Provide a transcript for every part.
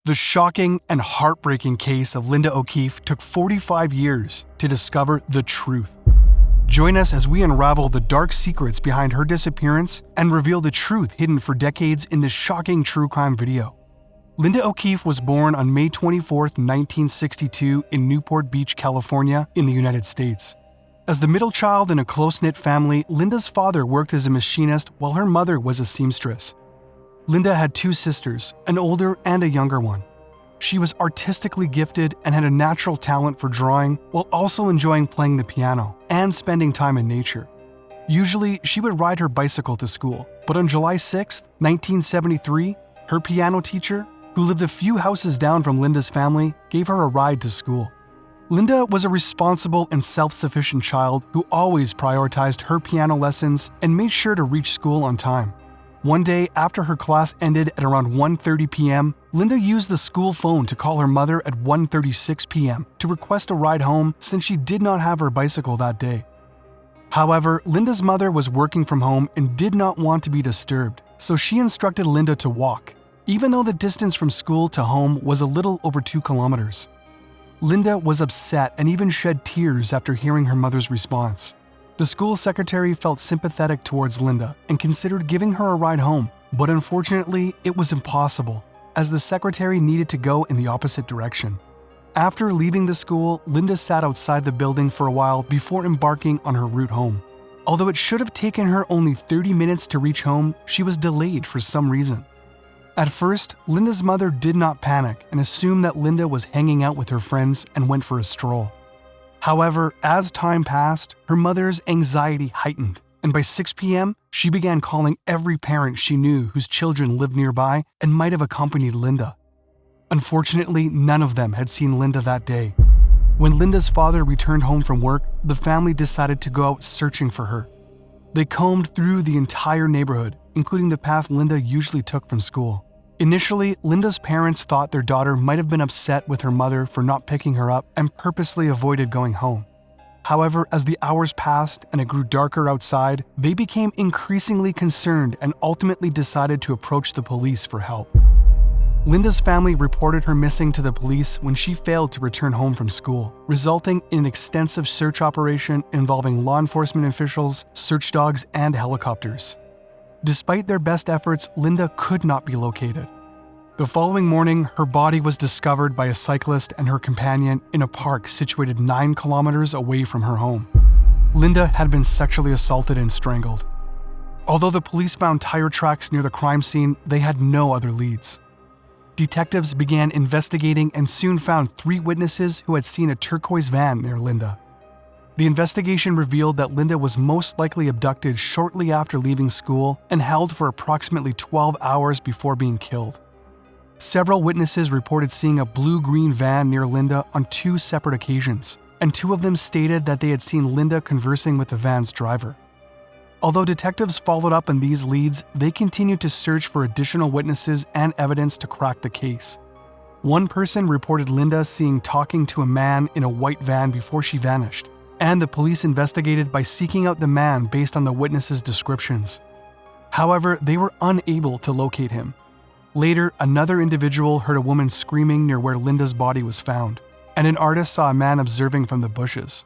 The shocking and heartbreaking case of Linda O'Keefe took 45 years to discover the truth. Join us as we unravel the dark secrets behind her disappearance and reveal the truth hidden for decades in this shocking true crime video. Linda O'Keefe was born on May 24, 1962 in Newport Beach, California, in the United States. As the middle child in a close-knit family, Linda's father worked as a machinist while her mother was a seamstress. Linda had two sisters, an older and a younger one. She was artistically gifted and had a natural talent for drawing while also enjoying playing the piano and spending time in nature. Usually, she would ride her bicycle to school, but on July 6, 1973, her piano teacher, who lived a few houses down from Linda's family, gave her a ride to school. Linda was a responsible and self-sufficient child who always prioritized her piano lessons and made sure to reach school on time. One day, after her class ended at around 1:30 p.m., Linda used the school phone to call her mother at 1:36 p.m. to request a ride home since she did not have her bicycle that day. However, Linda's mother was working from home and did not want to be disturbed, so she instructed Linda to walk, even though the distance from school to home was a little over 2 kilometers. Linda was upset and even shed tears after hearing her mother's response. The school secretary felt sympathetic towards Linda and considered giving her a ride home, but unfortunately, it was impossible, as the secretary needed to go in the opposite direction. After leaving the school, Linda sat outside the building for a while before embarking on her route home. Although it should have taken her only 30 minutes to reach home, she was delayed for some reason. At first, Linda's mother did not panic and assumed that Linda was hanging out with her friends and went for a stroll. However, as time passed, her mother's anxiety heightened, and by 6 p.m., she began calling every parent she knew whose children lived nearby and might have accompanied Linda. Unfortunately, none of them had seen Linda that day. When Linda's father returned home from work, the family decided to go out searching for her. They combed through the entire neighborhood, including the path Linda usually took from school. Initially, Linda's parents thought their daughter might have been upset with her mother for not picking her up and purposely avoided going home. However, as the hours passed and it grew darker outside, they became increasingly concerned and ultimately decided to approach the police for help. Linda's family reported her missing to the police when she failed to return home from school, resulting in an extensive search operation involving law enforcement officials, search dogs, and helicopters. Despite their best efforts, Linda could not be located. The following morning, her body was discovered by a cyclist and her companion in a park situated 9 kilometers away from her home. Linda had been sexually assaulted and strangled. Although the police found tire tracks near the crime scene, they had no other leads. Detectives began investigating and soon found 3 witnesses who had seen a turquoise van near Linda. The investigation revealed that Linda was most likely abducted shortly after leaving school and held for approximately 12 hours before being killed. Several witnesses reported seeing a blue-green van near Linda on 2 separate occasions, and 2 of them stated that they had seen Linda conversing with the van's driver. Although detectives followed up on these leads, they continued to search for additional witnesses and evidence to crack the case. One person reported Linda seeing talking to a man in a white van before she vanished, and the police investigated by seeking out the man based on the witnesses' descriptions. However, they were unable to locate him. Later, another individual heard a woman screaming near where Linda's body was found, and an artist saw a man observing from the bushes.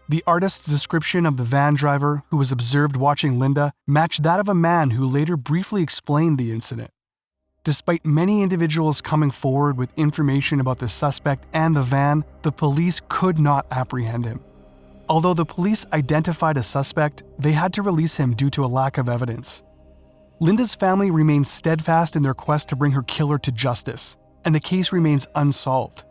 The artist's description of the van driver who was observed watching Linda matched that of a man who later briefly explained the incident. Despite many individuals coming forward with information about the suspect and the van, the police could not apprehend him. Although the police identified a suspect, they had to release him due to a lack of evidence. Linda's family remains steadfast in their quest to bring her killer to justice, and the case remains unsolved.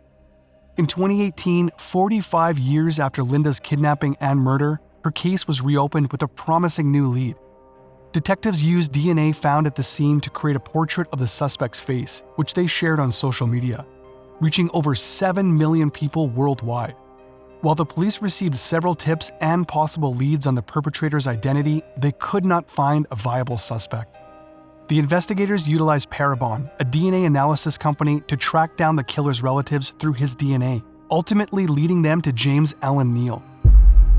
In 2018, 45 years after Linda's kidnapping and murder, her case was reopened with a promising new lead. Detectives used DNA found at the scene to create a portrait of the suspect's face, which they shared on social media, reaching over 7 million people worldwide. While the police received several tips and possible leads on the perpetrator's identity, they could not find a viable suspect. The investigators utilized Parabon, a DNA analysis company, to track down the killer's relatives through his DNA, ultimately leading them to James Allen Neal.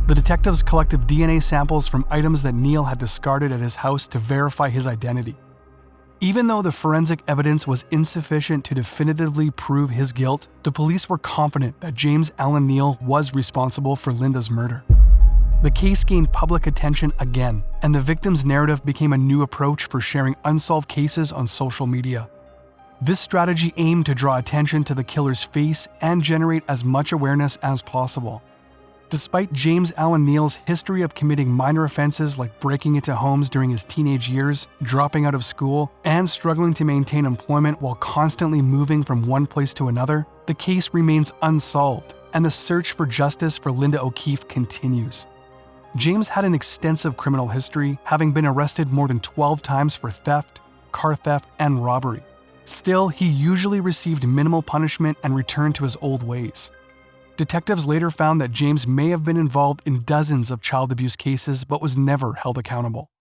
The detectives collected DNA samples from items that Neal had discarded at his house to verify his identity. Even though the forensic evidence was insufficient to definitively prove his guilt, the police were confident that James Allen Neal was responsible for Linda's murder. The case gained public attention again, and the victim's narrative became a new approach for sharing unsolved cases on social media. This strategy aimed to draw attention to the killer's face and generate as much awareness as possible. Despite James Allen Neal's history of committing minor offenses like breaking into homes during his teenage years, dropping out of school, and struggling to maintain employment while constantly moving from one place to another, the case remains unsolved, and the search for justice for Linda O'Keefe continues. James had an extensive criminal history, having been arrested more than 12 times for theft, car theft, and robbery. Still, he usually received minimal punishment and returned to his old ways. Detectives later found that James may have been involved in dozens of child abuse cases but was never held accountable.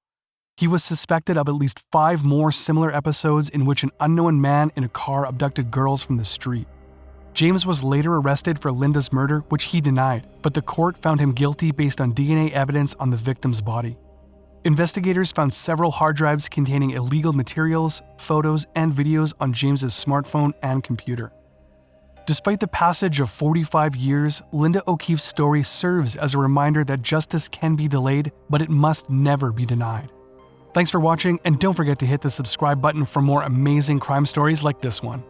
He was suspected of at least 5 more similar episodes in which an unknown man in a car abducted girls from the street. James was later arrested for Linda's murder, which he denied, but the court found him guilty based on DNA evidence on the victim's body. Investigators found several hard drives containing illegal materials, photos, and videos on James's smartphone and computer. Despite the passage of 45 years, Linda O'Keefe's story serves as a reminder that justice can be delayed, but it must never be denied. Thanks for watching, and don't forget to hit the subscribe button for more amazing crime stories like this one.